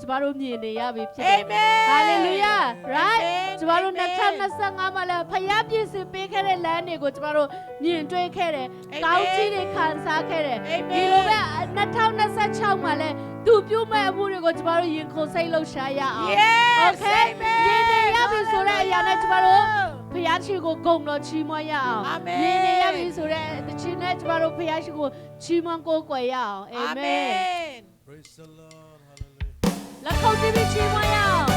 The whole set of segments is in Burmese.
ကျမတို့မြင်နေရပြီဖြစ်တယ်။ Hallelujah right ကျမတို့2025မှာလည်းဖခင်ပြည့်စုံပေးခဲ့တဲ့လမ်းတွေကိုကျမတို့မြင်တွေ့ခဲ့တယ်။ကောင်းချီးတွေခံစားခဲ့တယ်။ဒီလိုပဲ2026မှာလည်းသူပြုမဲ့အမှုတွေကိုကျမတို့ရင်ခုန်စိတ်လှုပ်ရှားရအောင်။ Okay မြင်နေရပြီဆိုတဲ့အရာနဲ့ကျမတို့ဖခင်ရှိကိုဂုဏ်တော်ချီးမွမ်းရအောင်။မြင်နေရပြီဆိုတဲ့တခြင်းနဲ့ကျမတို့ဖခင်ရှိကိုချီးမွမ်းကိုးကွယ်ရအောင်။ Amen Praise the Lord hallelujah လက်ခုပ်တီးပြီးချီးမွမ်းရအောင်။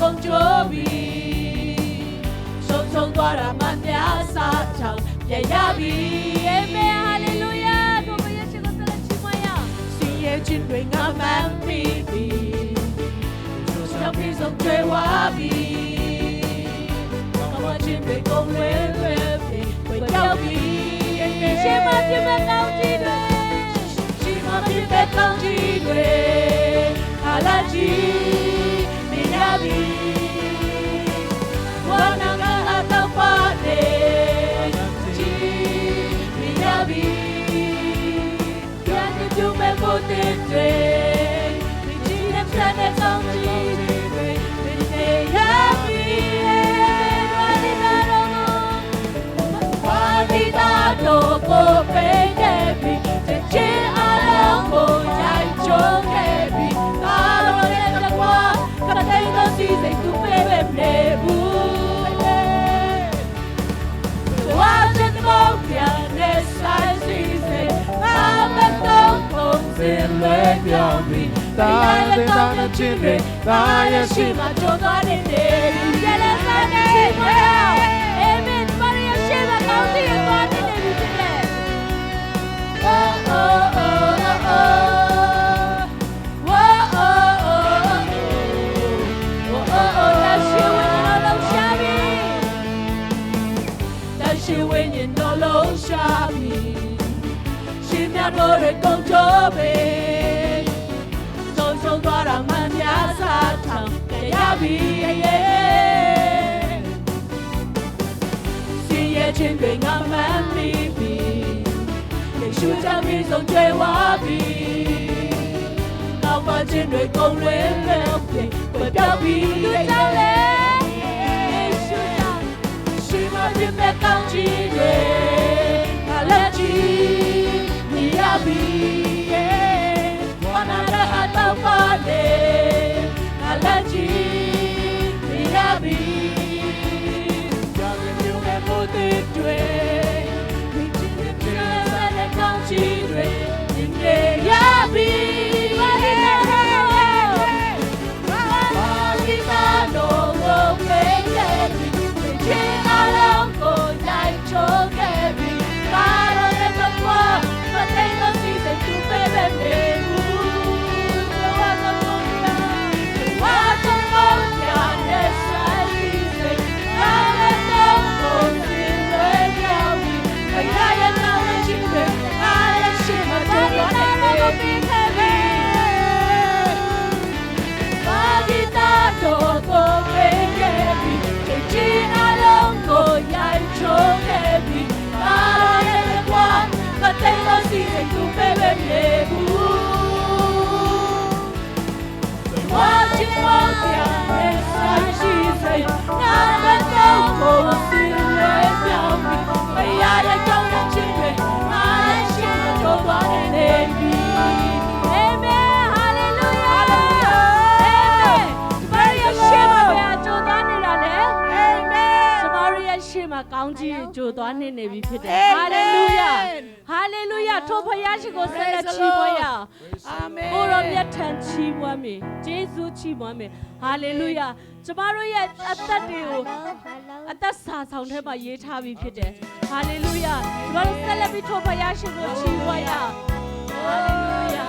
Con Jovi, son para mandiasa, chao, ya vi, amen, hallelujah, tu voy a llegar a la chimaya. Si es chinring a man baby, so please don't try wabi. Come on, chinring con baby, we ya vi. She might be back down to the, she might be back down to the, alaji. Wananga atapade ji miyabi yani tume kote tre bijine plane samji re yabi walidado ko pegebi je alamo yai chogebi aro le kwa kada tengo si se tu bebe nebu watch it go piano sai si se ame ton sin le piami ta le ta chire ta ya shima jodo ne ne yele sa ne amen maria shima kauti e to ne ne bite oh oh oh oh She went in no low shabby. She not for a conjobe. So got a man yasata. Yabi, yeah. See a chinging a man baby. They shoot at me so jay wabi. Now what's in the cold way? But Yabi, yeah. She me kanjire alaji miyabi wanara hatafade alaji miyabi yabi me moditwe michine me kanjire inde yabi County to Donny Navy Pit. Hallelujah. Hallelujah. Topa Yashiko said Chiboya. Amen. Or of your 10 Chimwami. Jesu Chimwami. Hallelujah. Tomorrow yet at that day. At that sound by yet happy pit. Hallelujah. Tomorrow celebrate Topa Yashiko Chiboya. Hallelujah.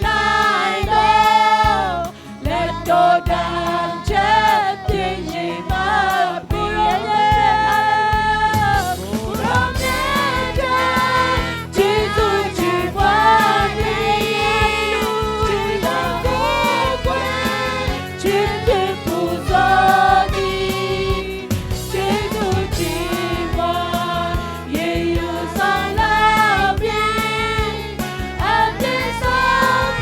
နိုင်တော့လက်တော်တန်ချက်ပြင်းရင်မပြေကိုရောမြတ်တဲ့ဂျေဇုချီပွားနေချီတော်ကိုကွယ်ချီတဲ့ပူဇော်သည်ဂျေဇုချီပွားယေယူဆောင်လာပြီအပြည့်ဆောင်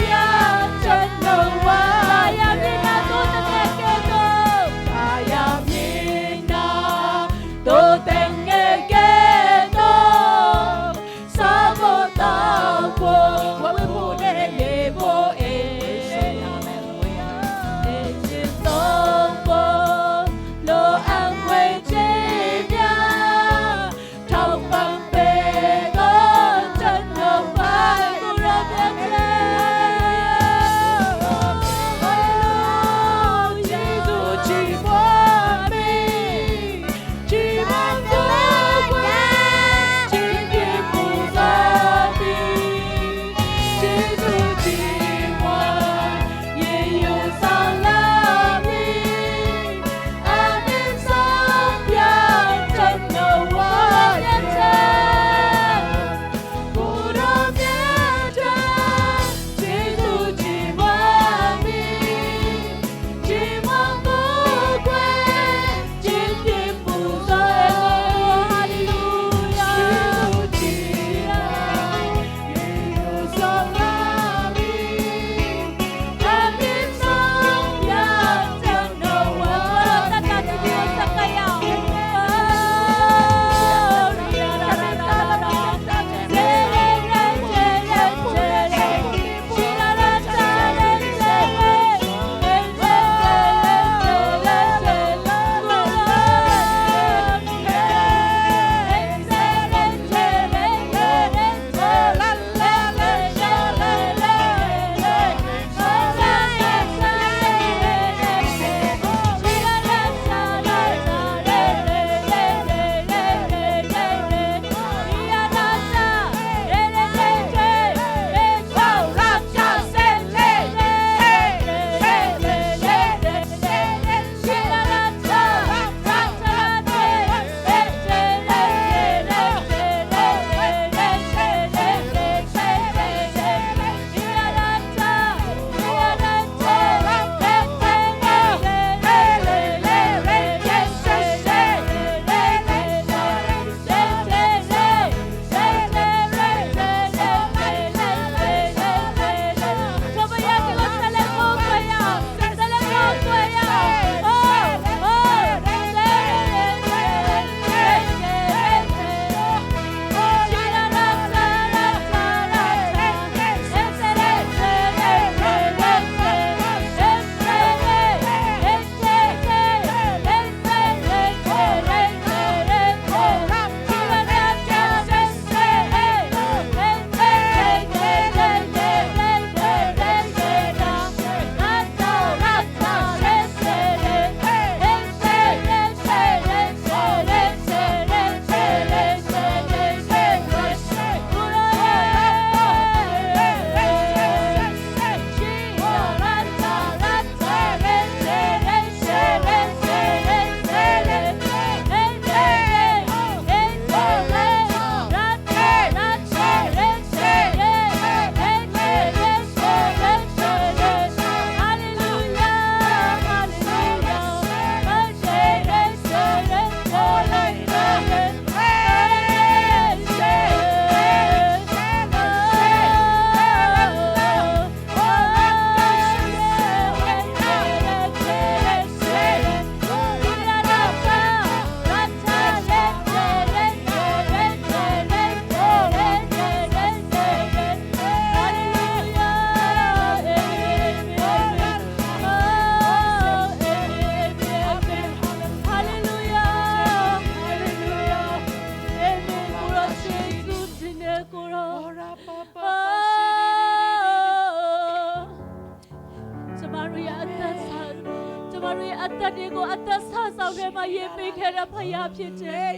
ကျမတို့ရဲ့အသက်တွေကိုအသက်ဆဆောင်ထဲမှာရေးပေးခဲ့တဲ့ဖခင်ဖြစ်တယ်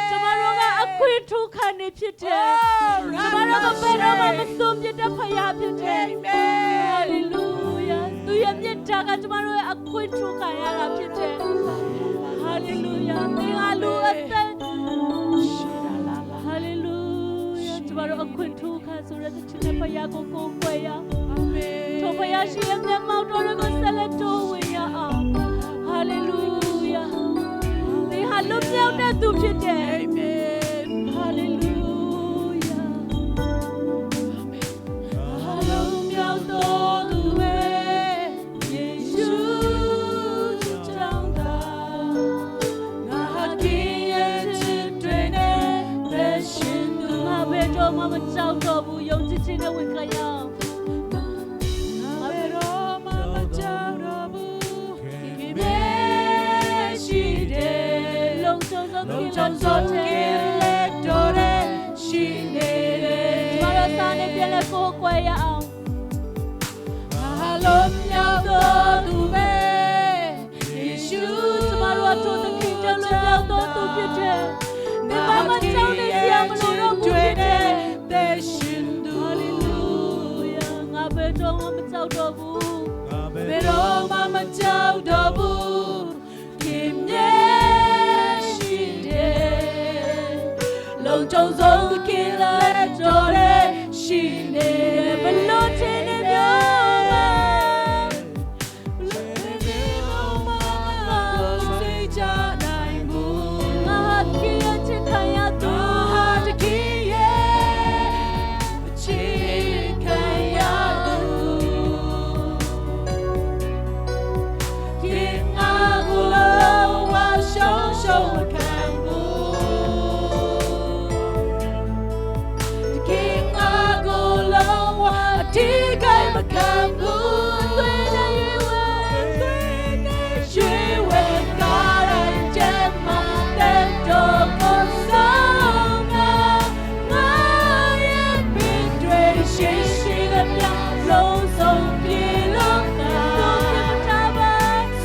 ကျမတို့ကအခွင့်ထူးခံနေဖြစ်တယ်ကျမတို့ကဘယ်တော့မှမစွန့်ပြစ်တဲ့ဖခင်ဖြစ်တယ်ဟာလေလုယာသူရဲ့မြတ်တာကကျမတို့ရဲ့အခွင့်ထူးခံရတာဖြစ်တယ်ဟာလေလုယာသင်ဟာလူအသက်ဟာလေလုယာကျမတို့အခွင့်ထူးခံဆိုတဲ့ချစ်တဲ့ဖခင်ကိုကိုးကွယ်ရအာမင်ထိုဖခင်ရှိရဲ့မျက်မှောက်တော်ကိုဆက်လက်တိုးဝင်ရအောင်ဟာလေလုယာသင်ဟာလွတ်မြောက်တဲ့သူဖြစ်တယ်အာမင်ဟာလေလုယာအာမင်ဟာလွတ်မြောက်တော်သူပဲယေရှုကြောင့်သာငါခင်ရဲ့ချစ်တွေနဲ့သက်ရှင်သူငါဘယ်တော့မှမကြောက်တော့ဘူးယုံကြည်ခြင်းနဲ့ဝင်ကြရအောင်Long son che dore shine Mara sane piele ko kwaya aung Halom nyao do tu be Yeshu Tomorrow ato the kingdom lo nyao do tu pite Ne mama chao ne siya malo ro mu pite Te shindu Hallelujah Nga be do mama chao do bu Be do mama chao do bu Kim ye Long trong gió kia lại cho đấy xin để vẫn luôn trên đêm nhớ mà lên đêm mà không say cha này buồn hát kia trên khai ya tu hát kia trên khai ya tu kia ngã của lâu qua sông sông Ti kai ma kam gu tui na yue ka rai chen ma ten do con song nga ye bin dui shi da mya lo song pi lo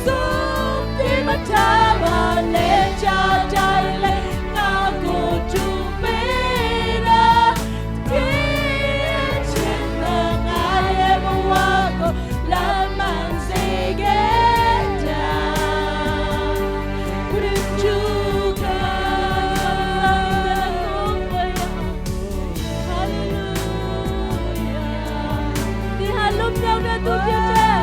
song pi ma ta ba le cha dai le na go tu pe la La man say get down Put it to God Hallelujah They have looked down at the future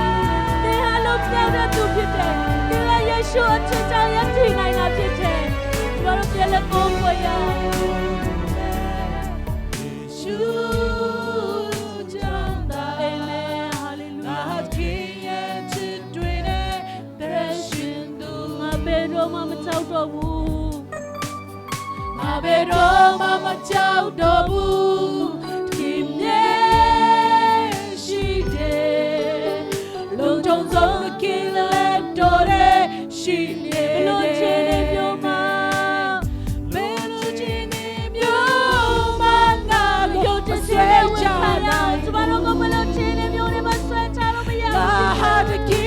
They have looked down at the future They are Yeshua to tell you to nine up future What if you look over ya Yeshua Mama chao do bu Ma be do mama chao do bu Kim ye shi de Long trong gió kia le do de shi ne Lo che ne myo ma Me lo che ne myo ma Na yo te swe cha na Chuma lo ko me lo che ne myo ne ma swe cha lo me ya La ha te ki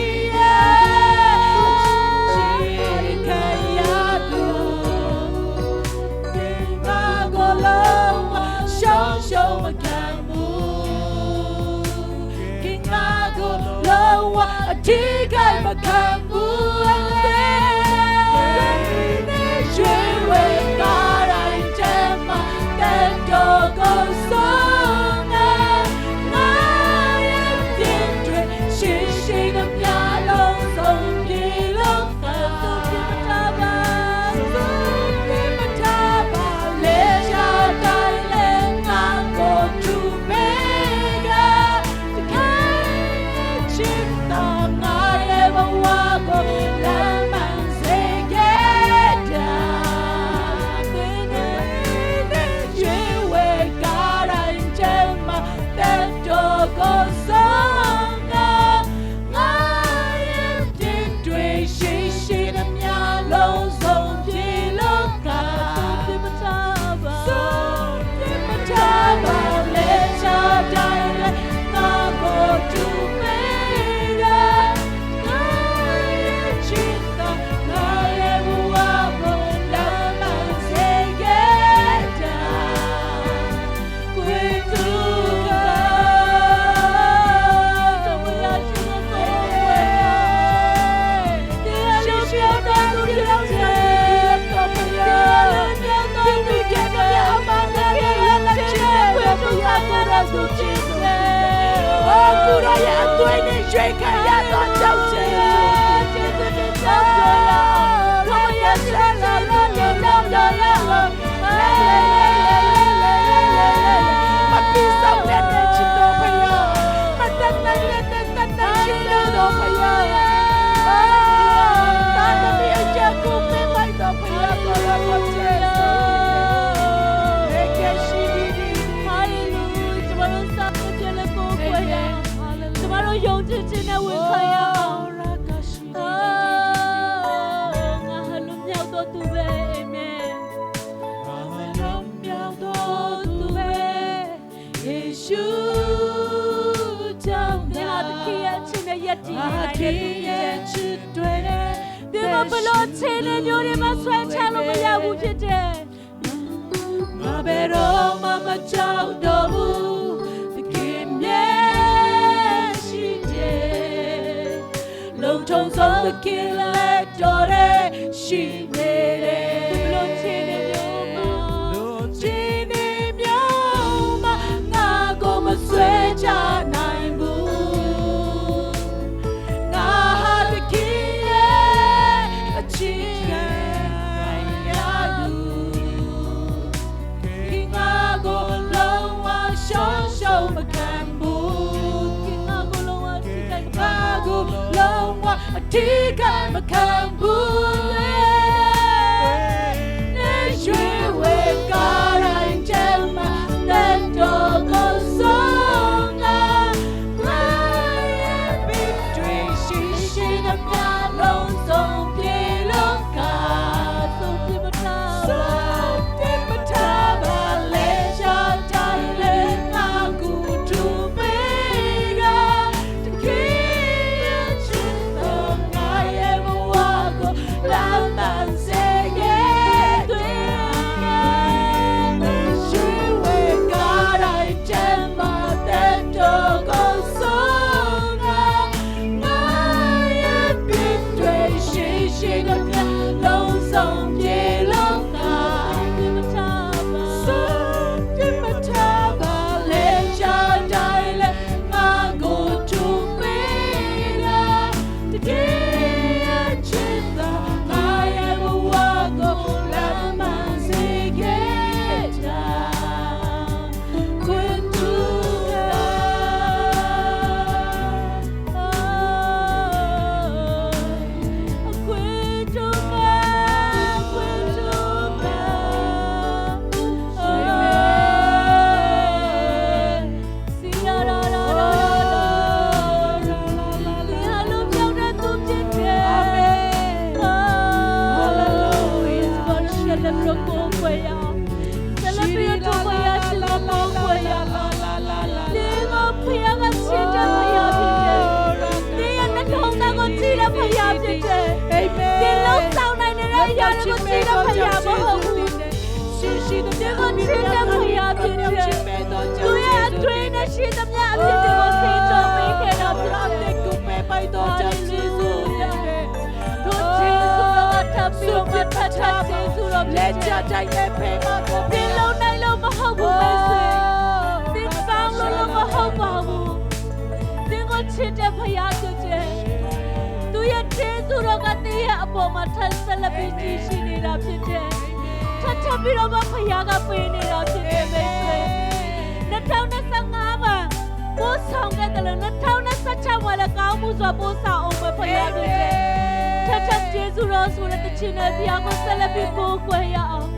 Show my camel King Mago Lowa Atikai Makambu Shwe Karai Tema Tendo Kosonga Nayam Dindre Shishin of Yalo Songi Longa Songi Mataba Songi Mataba Leja Daile Go to Mega The kind of chip I ever walk ရွှေခံရသောကြောင့်ကျေးဇူး ကျေးဇူးတင်ကြောင်းပြောရအောင်ကိုရရှိလာလို့လောလောလောလောမပီဆောင်တဲ့ချစ်တော်ဖယားမတတ်နိုင်တဲ့ချစ်တော်ဖယားသာသမီအချက်ကိုပေးလိုက်တော်ဖယားကိုရပါစေလေကရှိဒီဟာလေလုကျမတို့စာပြည့်လက်ကိုခွေရကျမတို့ယုံကြည်ခြင်းနဲ့ဝင်ခံရအောင်ငါဟလုံးမြောက်တော့သူပဲအာမင် ယေရှုကြောင့်ငါတခင်ရဲ့ချစ်နဲ့ယက်တည်နေတဲ့သူဖြစ်တယ်။ဒီမှာဘလို့ချစ်တဲ့မျိုးတွေမှာဆွဲချလို့မရဘူးဖြစ်တယ်။ငါဘယ်တော့မှမကြောက်တော့ဘူးတခင်မြဲရှိတယ်။လုံခြုံဆုံးတခင်လက်တော်ရဲ့ရှိနေတယ်။ဘလို့ချစ်တဲ့မျိုးမှာဆွဲချနိုင်ဘူးငါဟာတခင်ရဲ့အချစ်ရဲ့ရသူခင်ငါကိုလုံးဝရှုံးရှုံးမခံဘူးခင်ငါကိုလုံးဝထိခိုက်မခံဘူးလုံးဝအထိခိုက်မခံဘူးနေရွှေဝဲကားတိုင်းချမ်းမတဲ့တော့ကိုလက်ချတိုင်းနဲ့ဖေးမှာကို သင်လုံးနိုင်လို့မဟုတ်ဘူးမဆွေသင်ပေါင်းလို့မဟုတ်ပါဘူးသင်ကိုချစ်တဲ့ဖခင်ဖြစ်တယ်သူရဲ့ကျေးဇူးတော်ကသင်ရဲ့အပေါ်မှာထပ်ဆက်လက်ပြီးကြီးရှိနေတာဖြစ်တယ်ထပ်ပြီးတော့ဖခင်ကပေးနေတာဖြစ်တယ်မိတ်ဆွေ2025မှာပို့ဆောင်ခဲ့တယ်လို့2026မှာလည်းကောင်းမှုစွာပို့ဆောင်အောင်ဖခင်ဖြစ်တယ်ထပ်ကျေးဇူးတော်ဆိုတဲ့တခြင်းနဲ့ဘုရားကိုဆက်လက်ပြီးကိုးကွယ်ရအောင်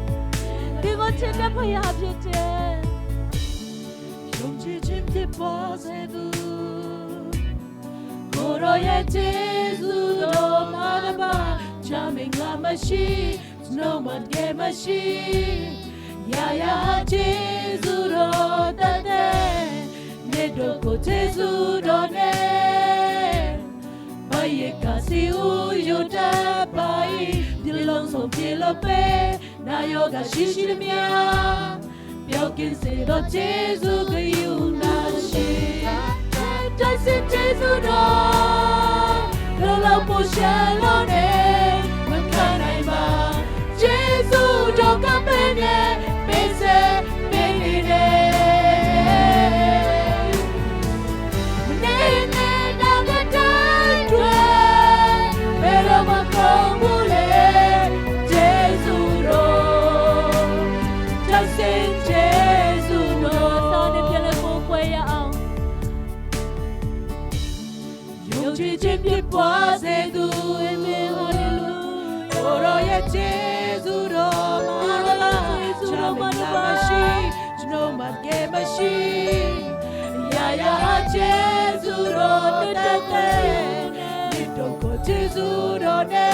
ဒီကိုချစ်တဲ့ဘုရားဖြစ်တယ်ယုံကြည်ခြင်းဖြစ်ပေါ်စေသူကိုရောရဲ့ကျေးဇူးတော်မှာပါချမ်းမင်္ဂလာမရှိနှုတ်မကဲမရှိရာရာကျေးဇူးတော်တတ်တဲ့မြတ်တော်ကိုကျေးဇူးတော်နဲ့ဘာရဲ့ကစီဦးယုတ်တဲ့ပါဒီလုံးဆုံးပြေလို့ပဲနာယောကရှိရှိမြာပြောကင်းစေတော့ကျေးဇူးကယူနာရှိတိုက်စစ်ကျေးဇူးတော်လောပိုရှာလို့နေမခံနိုင်ပါကျေးဇူးတော်ကပေးနေပေးစေပေးနေတယ်နေနေတော့ Jesus Roma Chamela Mashi Genoma Gemashi Yaya Jesus Roma Nitoko Jesus Roma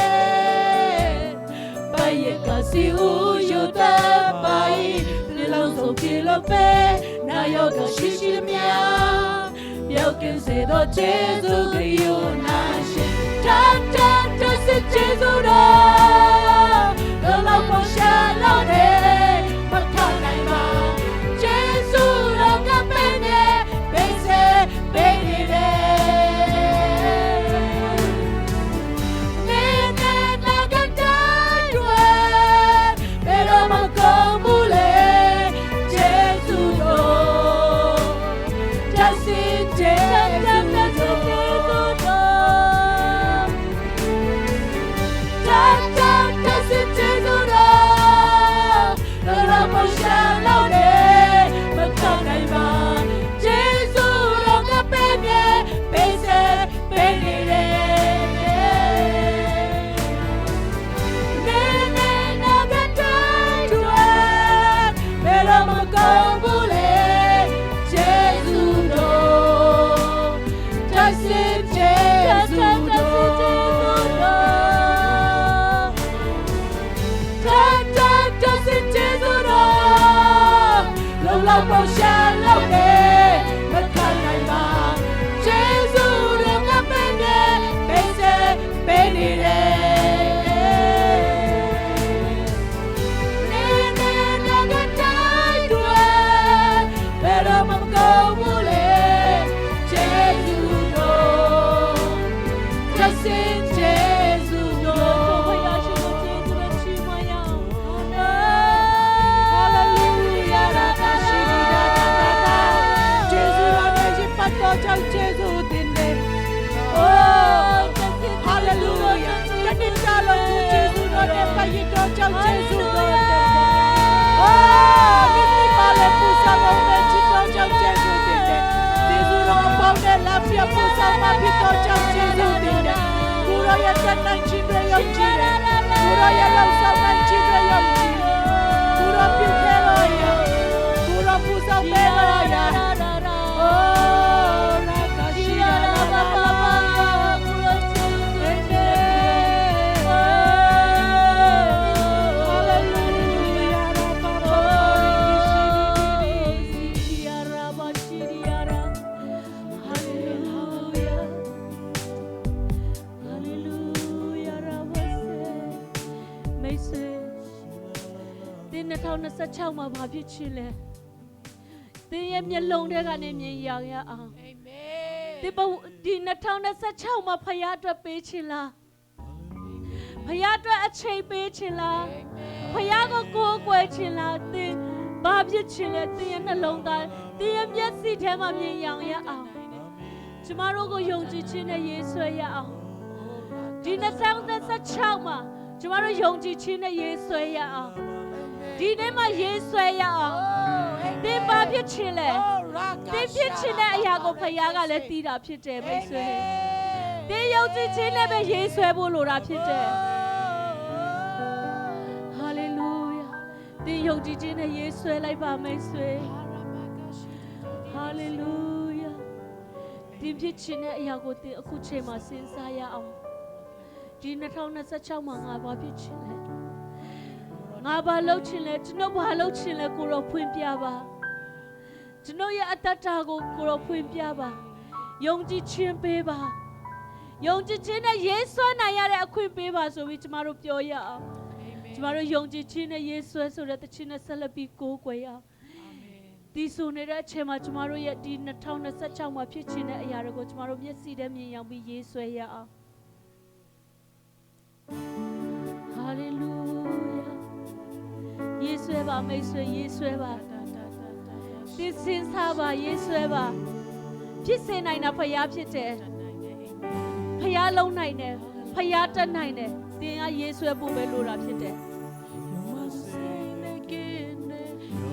Baye Kasi Uyuta Baye Lilonso Pilope Na Yoga Shishi Mia Yokin Sedo Jesus Gayunashi Ta Jesus Roma Lolo Poshalone Makanaiba Jesus Roma Bene Bese Benire Nene Nagatadwe Pero Makomule Jesus Roma Jasi Jesus Roma2026မှာဘာဖြစ်ချင်လဲသင်ရဲ့မျက်လုံးထဲကနေမြင်ရအောင်အာမင်ဒီ2026မှာဖခင်အတွက်ပေးချင်လားဖခင်အတွက်အချိန်ပေးချင်လားဖခင်ကိုကိုးကွယ်ချင်လားသင်ဘာဖြစ်ချင်လဲသင်ရဲ့နှလုံးသားသင်ရဲ့မျက်စိထဲမှာမြင်ရအောင်ကျမတို့ကိုယုံကြည်ခြင်းနဲ့ရေးဆွဲရအောင်ဒီ2026မှာကျမတို့ယုံကြည်ခြင်းနဲ့ရေးဆွဲရအောင်ဒီနေ့မှာရေးဆွဲရအောင်သင်ဘာဖြစ်ချင်လဲသင်ဖြစ်ချင်တဲ့အရာကိုဖခင်ကလည်းသိတာဖြစ်တယ်မိတ်ဆွေသင်ယုံကြည်ခြင်းနဲ့ပဲရေးဆွဲဖို့လိုတာဖြစ်တယ်ဟာလေလုယာသင်ယုံကြည်ခြင်းနဲ့ရေးဆွဲလိုက်ပါမိတ်ဆွေဟာလေလုယာသင်ဖြစ်ချင်တဲ့အရာကိုသင်အခုချိန်မှာစဉ်းစားရအောင်ဒီ2026မှာငါဘာဖြစ်ချင်လဲငါဘာလုပ်ချင်လဲကျွန်တော်ဘာလုပ်ချင်လဲကိုရောဖွင့်ပြပါကျွန်တော်ရဲ့အတ္တတာကိုကိုရောဖွင့်ပြပါယုံကြည်ခြင်းပေးပါယုံကြည်ခြင်းနဲ့ယေဆွဲနိုင်ရတဲ့အခွင့်ပေးပါဆိုပြီးကျမတို့ပြောရအောင်ကျမတို့ယုံကြည်ခြင်းနဲ့ယေဆွဲဆိုတဲ့တခြင်းနဲ့ဆက်လက်ပြီးကိုးကွယ်ရအောင်ဒီဆိုနေတဲ့အချိန်မှာကျမတို့ရဲ့ဒီ2026မှာဖြစ်ချင်တဲ့အရာတွေကိုကျမတို့မျက်စိထဲမြင်ရောက်ပြီးယေဆွဲရအောင်ဟာလေလုယာယေဆွဲပါမိတ်ဆွေယေဆွဲပါဒီစင်စားပါယေဆွဲပါဖြစ်စေနိုင်တာဖခင်ဖြစ်တယ်ဖခင်လုံးနိုင်တယ်ဖခင်တက်နိုင်တယ်သင်ကယေဆွဲဖို့ပဲလိုတာဖြစ်တယ်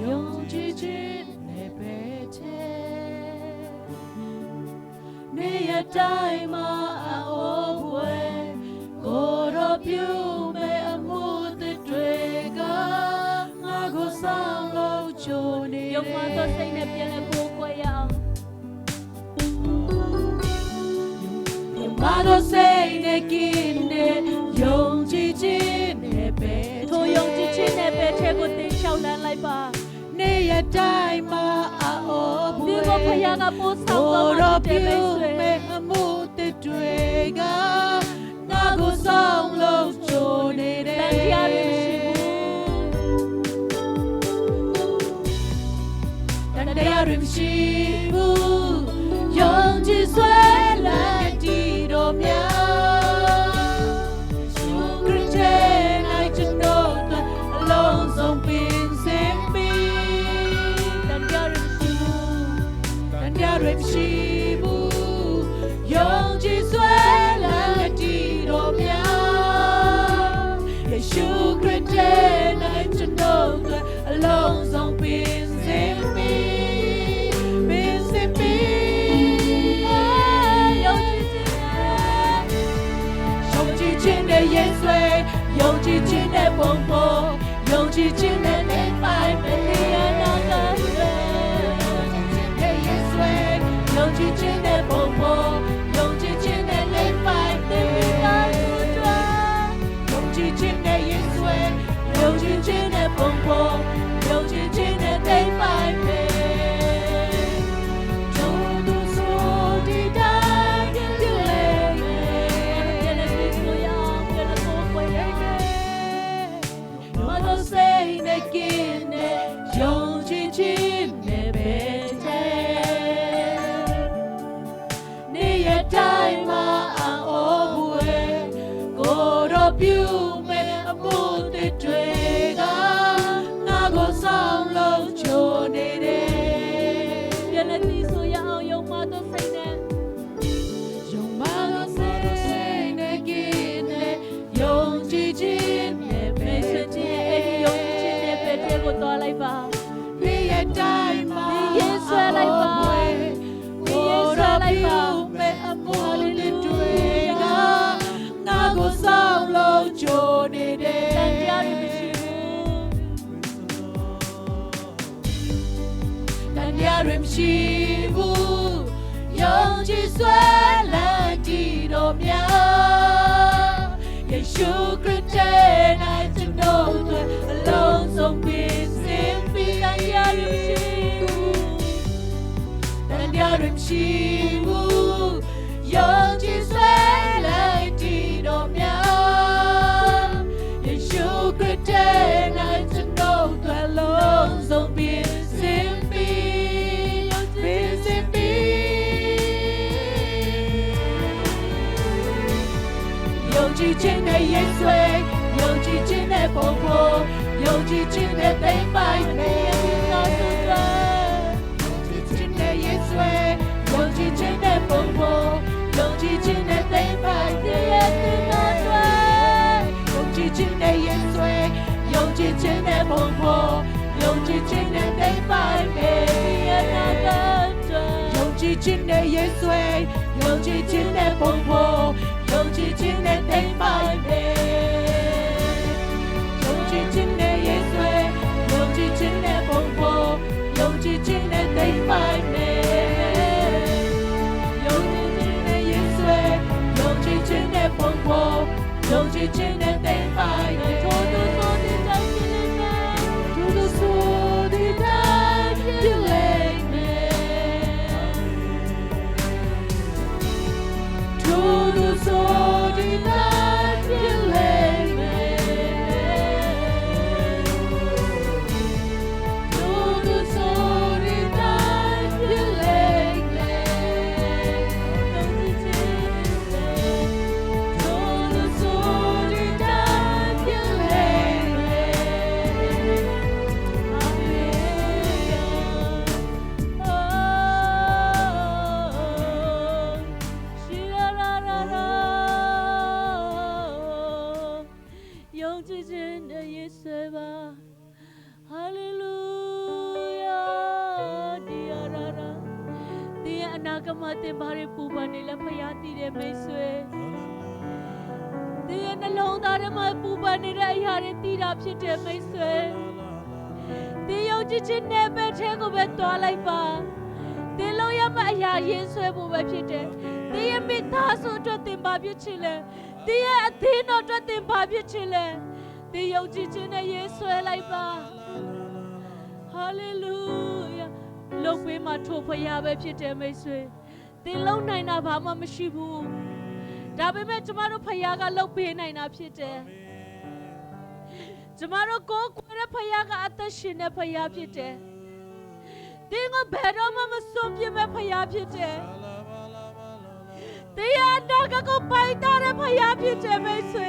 ယုံကြည်ခြင်းနဲ့ပဲနေရတိုင်းမှာအိုးဝဲကိုရောပြုမဲ့အမှု ယုံမှသောစိတ်နဲ့ပြန်လဲကိုးကွယ်ရအောင် Mado say ne kine yong chi chi ne be ထိုယုံကြည်ခြင်းနဲ့ပဲထဲကိုတင်လျှောက်လန်းလိုက်ပါ ne ya dai ma a o ဒီကိုဖခင်ကပို့ဆောင်တော်မူတဲ့မိတ်ဆွေ me amu te twega na go song lo cho ne de တန်တရားတွေမရှိဘူး တန်တရားတွေမရှိဘူးယုံကြည်စွဲလန်းတည်တော်များရှုခရစ်တဲ့နိုင်ကျွန်တော်အလုံးစုံပင်စင်ပြီး တန်တရားတွေမရှိဘူး တန်တရားတွေမရှိဘူးယုံကြည်စွဲလန်းတည်တော်များယေရှုခရစ်တဲ့နိုင်ကျွန်တော်အလုံးစုံပင်စင်ပြီးပင်စင်ပြီး ယုံကြည်ခြင်း ယုံကြည်ခြင်းနဲ့ရင်ဆွဲယုံကြည်ခြင်းနဲ့ပုံပေါ်ယုံကြည်ခြင်းနဲ့နေပိုင်မလျာနာကဆွဲရင်ဆွဲယုံကြည်ခြင်းနဲ့ပုံပေါ်ယုံကြည်ခြင်းနဲ့နေပိုင်တဲ့မိသားစုတွေယုံကြည်ခြင်းနဲ့ရင်ဆွဲယုံကြည်ခြင်းနဲ့ပုံပေါ်ယုံကြည်ခြင်းနဲ့နေပိုင်တဲ့ ပြုမဲ့အမှုတွေတွေကငါကိုဆောင်လို့ချိုနေတယ် ပြန်လဲသိဆိုရအောင်ယုံမှသောစိတ်နဲ့ ယုံမလို့စိတ်နဲ့ကိနဲ့ယုံကြည်ခြင်းနဲ့ပဲ မိတ်ဆွေချင်းအဲ့ဒီယုံကြည်ခြင်းနဲ့ပဲထဲကိုသွားလိုက်ပါ ဒီရဲ့တိုင်းမှာ ဒီရင်ဆွဲလိုက်ပါ ဒီရင်ဆွဲလိုက်ပါမဲ့အမှုတွေကငါကိုဆောင်လို့ချိုနေတယ် တန်တရားတွေမရှိဘူး တန်တရားတွေမရှိဘူးယုံကြည်စွဲလန်းတည်တော်များယေရှုခရစ်တဲ့နိုင်ကျွန်တော်တို့အလုံးစုံပြည့်စင်ပြီး တန်တရားတွေမရှိဘူး တန်တရားတွေမရှိဘူးယုံကြည်စွဲလန်းတည်တော်များယေရှုခရစ်တဲ့နိုင်ကျွန်တော်တို့အလုံးစုံပြည့်စင်ပြီးယုံကြည်ခြင်းနဲ့ရင်ဆွဲယုံကြည်ခြင်းနဲ့ပုံပေါ်ယုံကြည်ခြင်းနဲ့သိမ့်ပိုင်မယ်သာသုတယုံကြည်ခြင်းနဲ့ရင်ဆွဲယုံကြည်ခြင်းနဲ့ပုံပေါ်ယုံကြည်ခြင်းနဲ့သိမ့်ပိုင်မယ်သာသုတယုံကြည်ခြင်းနဲ့ရင်ဆွဲယုံကြည်ခြင်းနဲ့ပုံပေါ်ယုံကြည်ခြင်းနဲ့သိမ့်ပိုင်မယ်သာသုတယုံကြည်ခြင်းနဲ့ရင်ဆွဲယုံကြည်ခြင်းနဲ့ပုံပေါ်ယုံကြည်ခြင်းနဲ့သိမ့်ပိုင်မယ်ယုံကြည်ခြင်းနဲ့ရင်ဆွဲယုံကြည်ခြင်းနဲ့ပုံပေါ်ယုံကြည်ခြင်းနဲ့သိမ့်ပိုင်မယ်ယုံကြည်ခြင်းနဲ့ရင်ဆွဲယုံကြည်ခြင်းနဲ့ပုံပေါ်ယုံကြည်ခြင်းနဲ့သိမ့်ပိုင်မယ်ထို့သူဆိုတဲ့တိုင်းဖြစ်လိမ့်မယ်ထို့သူဆိုတဲ့တိုင်းဖြစ်လိမ့်မယ်ထို့သူဆိုတဲ့တိုင်းဖြစ်လိမ့်မယ်ထို့သူဆိုတဲ့တိုင်းဖြစ်လိမ့်မယ်ယုံကြည်ခြင်းနဲ့ထို့သူဆိုတဲ့တိုင်းဖြစ်လိမ့်မယ်အာမင်ရှိရာရာရာယုံကြည်ခြင်းနဲ့ယေရှုပါဟာလေလုယာဒီယာရာရာဒီအနာဂတ်တင်ပါရပူပန်နေလဲဖျားတည်တဲ့မိတ်ဆွေဒီနှလုံးသားထဲမှာပူပန်နေတဲ့အရာတွေတည်တာဖြစ်တဲ့မိတ်ဆွေ တင်ယုံကြည်ခြင်းနဲ့ပဲထဲကိုပဲတွားလိုက်ပါတင်လုံးရမယ့်အရာရေးဆွဲဖို့ပဲဖြစ်တယ်တင်ရဲ့မိသားစုအတွက်တင်ပါဖြစ်ချင်လဲတင်ရဲ့အသင်းတော်အတွက်တင်ပါဖြစ်ချင်လဲတင်ယုံကြည်ခြင်းနဲ့ရေးဆွဲလိုက်ပါဟာလေလုယာလုံပေးမှာထိုဖရားပဲဖြစ်တယ်မိတ်ဆွေတင်လုံးနိုင်တာဘာမှမရှိဘူးဒါပေမဲ့ကျမတို့ဖရားကလုံပေးနိုင်တာဖြစ်တယ်ကျမတို့ကိုယ်ကိုယ်ရဲ့ဖရားကအသက်ရှင်တဲ့ဖရားဖြစ်တယ်တင်းကိုဘယ်တော့မှမစွန့်ပြစ်မဲ့ဖရားဖြစ်တယ်တရားနာကိုပိုင်တာတဲ့ဖရားဖြစ်တယ်မိတ်ဆွေ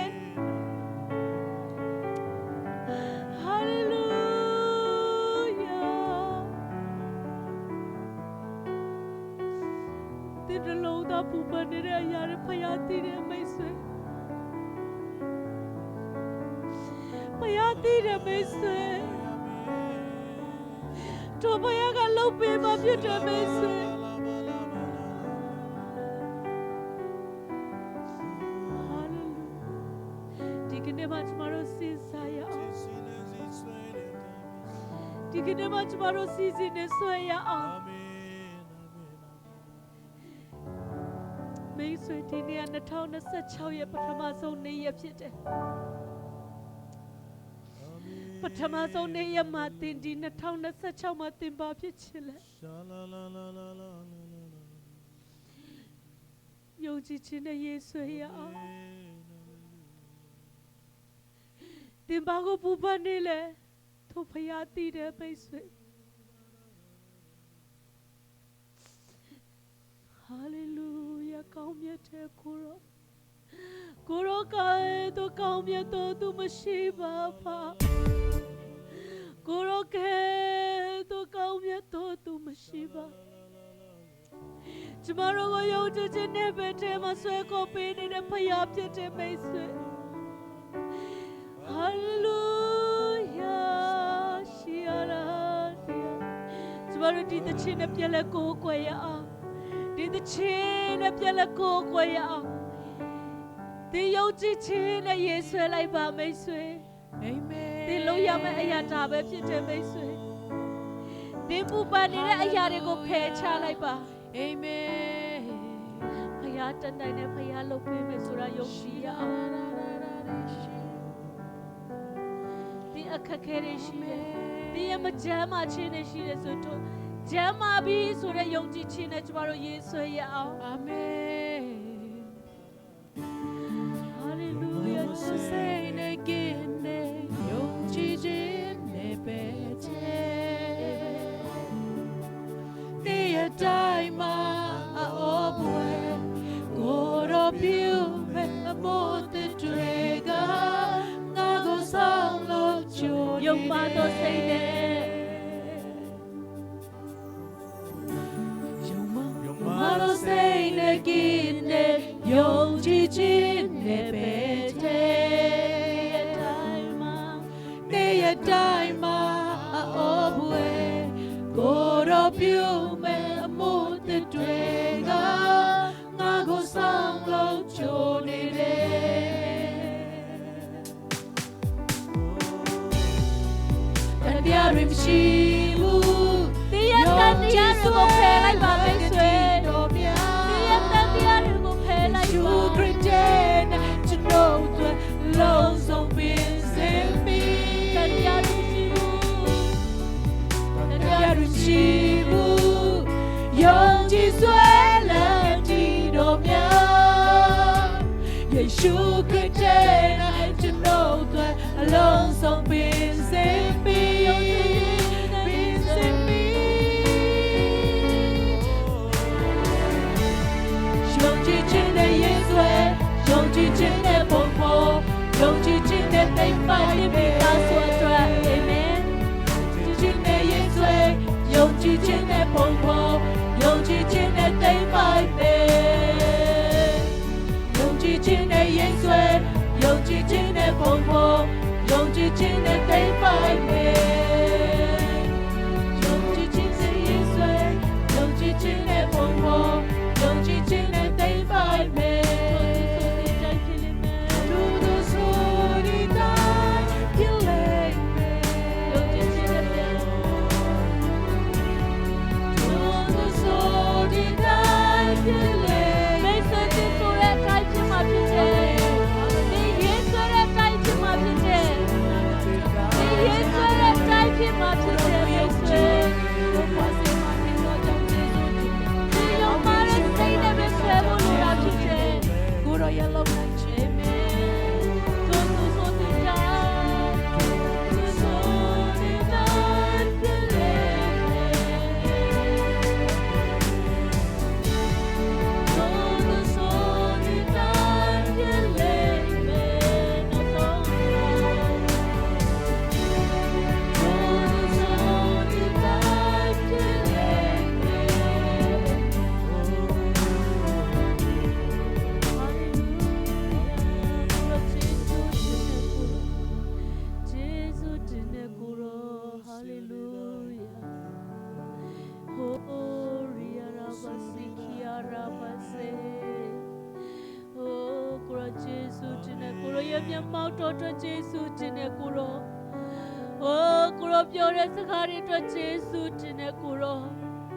ဟာလေလုယာတင်းတလုံးသားပူပန်နေတဲ့အရာတွေဖရားသိတယ်မိတ်ဆွေဖရားသိတယ်မိတ်ဆွေတို့ဘုရားကလှုပ်ပေးမှဖြစ်တယ်မိတ်ဆွေဟာလေလုဒီကနေ့မှကျမတို့စဉ်းစားရအောင်ဒီကနေ့မှကျမတို့စီစဉ်နေဆွဲရအောင်မိတ်ဆွေဒီနေ့2026ရဲ့ပထမဆုံးနေ့ရက်ဖြစ်တယ်ပထမဆုံးနေ့ရက်မှာတင်ဒီ2026မှာတင်ပါဖြစ်ချင်လဲယုံကြည်ခြင်းနဲ့ယေရှုရဲ့အောင်တင်ပါကိုပူပန်နေလဲသူဖျားတည်တယ်မိတ်ဆွေဟာလေလုယာကောင်းမြတ်တဲ့ကိုရောကဲတော့ကောင်းမြတ်တော်သူမရှိပါပါကိုရောကဲတော့ကောင်းမြတ်တော်သူမရှိပါကျမတို့ကိုယုံကြည်ခြင်းနဲ့ပဲထဲမှာဆွဲခေါ်ပေးနေတဲ့ဖခင်ဖြစ်တဲ့မိတ်ဆွေဟာလေလုယာရှိရတာကျမတို့ဒီသချင်းနဲ့ပြည့်လဲကိုးကွယ်ရအောင်ဒီသချင်းနဲ့ပြည့်လဲကိုးကွယ်ရအောင်ဒီယုံကြည်ခြင်းနဲ့ယေဆွဲလိုက်ပါမိတ်ဆွေအာမင်ဒီလုံးရမယ့်အရာဒါပဲဖြစ်တယ်မိတ်ဆွေဒီပူပန်နေတဲ့အရာတွေကိုဖယ်ရှားလိုက်ပါအာမင်ဖခင်တန်တိုင်းနဲ့ဖခင်လုပ်ပေးမယ်ဆိုတာယုံကြည်ရအောင်ဒီအခက်ခဲတွေရှိတယ်ဒီရမချမ်းမှချင်းနေရှိတယ်ဆိုတော့ချမ်းမှပြီးဆိုတဲ့ယုံကြည်ခြင်းနဲ့ကျမတို့ယေဆွဲရအောင်အာမင်Say again, young Gigi, nebete. Near time, oh boy, God of you, about the dragon, Nago sound of joy. Young mother say Young mother say again, young Gigi, nebete. Time oh boy God of you me mood the dragon nago sang lo chone de Tadiarim shibu Tia tadiarim ko phelai ba mai swe Tia tadiarim ko phelai ba You pretend to know the loves of me Yaruchibu Young Jisuela Tidomia Yeshu Christian to know the alone song beings in me beings in me Young Jichin Yesue Young Jichin Popo Young Jichin they find me that's what amen Young Jichin Popo Young Jichin they find me Young Jichin Yesue Young Jichin Popo Young Jichin they find me Young Jichin Yesue Young Jichin Popo Young Jichin they find me ဖြစ်မှာဖြစ်တယ်ယေရှုကိုပွားစီမှာတင်တော့ကြောင့်ယေရှုဒီရောမှာစိတ်နဲ့ပဲဆွဲဖို့လိုတာဖြစ်တယ်ကိုရောရလုံးနိုင်ခြင်းပဲသောသူဆိုတဲ့တာဆိုနေတာတယ်လေသောသူဆိုနေတာတယ်လေနော်သောမျက်မှောက်တော်အတွက်ယေရှုတင်တဲ့ကိုရော။အိုးကိုရောပြောတဲ့စကားတွေအတွက်ယေရှုတင်တဲ့ကိုရော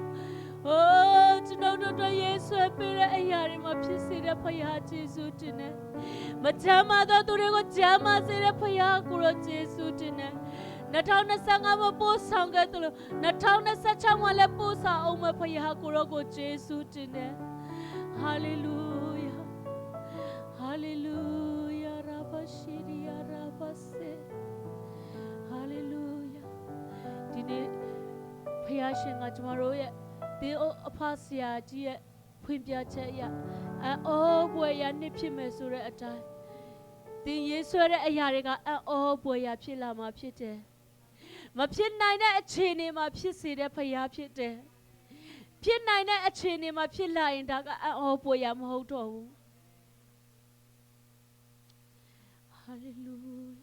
။အိုးကျွန်တော်တို့အတွက်ယေရှုပေးတဲ့အရာတွေမှာဖြစ်စေတဲ့ဖခင်ယေရှုတင်တဲ့။မချမ်းသာသောသူတွေကိုချမ်းသာစေတဲ့ဖခင်ကိုရောယေရှုတင်တဲ့။2025မှာပို့ဆောင်ခဲ့တယ်လို့2026မှာလည်းပို့ဆောင်အောင်မဖခင်ကိုရောကိုယေရှုတင်တဲ့။ဟာလေလုယာ။ဟာလေလုယာ Shiria Rabase Hallelujah ဒီနေ့ဖခင်ရှင်ကကျမတို့ရဲ့သင်အဖဆရာကြီးရဲ့ဖွင့်ပြချက်အရအော်ဘွယ်ရနှစ်ဖြစ်မယ်ဆိုတဲ့အတိုင်းသင်ရေးဆွဲတဲ့အရာတွေကအော်ဘွယ်ရဖြစ်လာမှာဖြစ်တယ်မဖြစ်နိုင်တဲ့အခြေအနေမှာဖြစ်စေတဲ့ဖခင်ဖြစ်တယ်ဖြစ်နိုင်တဲ့အခြေအနေမှာဖြစ်လာရင်ဒါကအော်ဘွယ်ရမဟုတ်တော့ဘူးHallelujah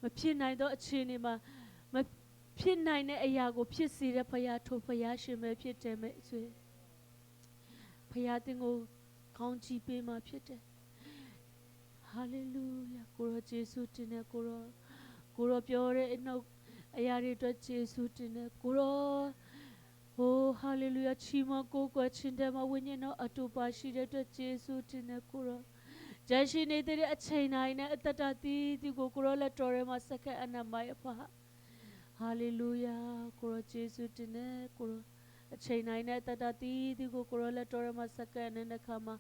မဖြစ်နိုင်သောအခြေအနေမှာမဖြစ်နိုင်တဲ့အရာကိုဖြစ်စေတဲ့ဖခင်ထိုဖခင်ရှင်ပဲဖြစ်တယ်မဲ့ဆွေဖခင်တင်ကိုကောင်းချီးပေးမှာဖြစ်တယ် Hallelujah ကိုရောယေရှုတင်တဲ့ကိုရောပြောတဲ့အနှုတ်အရာတွေအတွက်ယေရှုတင်တဲ့ကိုရောHallelujah ချီးမွမ်းကိုးကွယ်ခြင်းတဲ့မှာဝိညာဉ်တော်အတူပါရှိတဲ့အတွက်ယေရှုတင်တဲ့ကိုရောဂျန်ရှိနေတဲ့အချိန်တိုင်းနဲ့အတ္တတီးဒီကိုရောလက်တော်ထဲမှာစက္ကန့်အနမိုင်အဖဟာလေလုယာကိုရောယေရှုတင်နေကိုရောအချိန်တိုင်းနဲ့အတ္တတီးဒီကိုရောလက်တော်ထဲမှာစက္ကန့်နဲ့ခါမှာ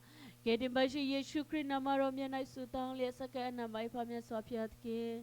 ဂေတင်ပါရှိယေရှုခရစ်နာမတော်မြတ်၌ဆုတောင်းလျက်စက္ကန့်အနမိုင်ဖာမြတ်စွာဘုရားသခင်